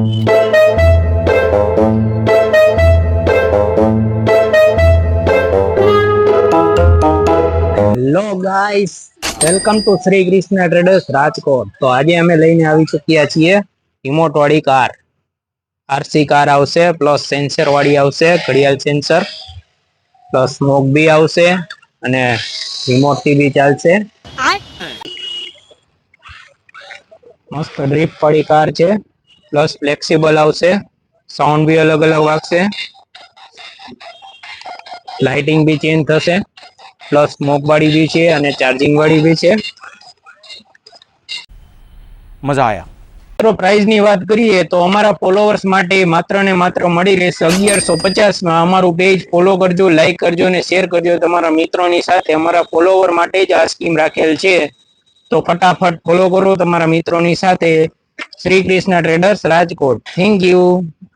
Hello guys, welcome to Shri Krishna traders Rajkot. તો આજે અમે લઈને આવી ચૂક્યા છીએ રિમોટ વાળી કાર। આરસી કાર આવશે, પ્લસ સેન્સર વાળી આવશે, ઘડિયાળ સેન્સર પ્લસ સ્મોક બી આવશે અને રિમોટ થી બી ચાલશે। મસ્ત ડ્રિફ્ટ વાળી કાર છે, પ્લસ ફ્લેક્સિબલ આવશે, સાઉન્ડ બી અલગ અલગ વાગશે, લાઇટિંગ બી ચેન્જ થશે, પ્લસ સ્મોક વાળી બી છે અને ચાર્જિંગ વાળી બી છે। મજા આયા। પ્રાઇસ ની વાત કરીએ તો અમારા ફોલોવર્સ માટે માત્ર ને માત્ર મળી રહેશે 1150 માં। અમારું પેજ ફોલો કરજો, લાઈક કરજો અને શેર કરજો તમારા મિત્રોની સાથે। અમારા ફોલોવર માટે જ આ સ્કીમ રાખેલ છે, તો ફટાફટ ફોલો કરો તમારા મિત્રોની સાથે। Shri Krishna traders Rajkot. Thank you.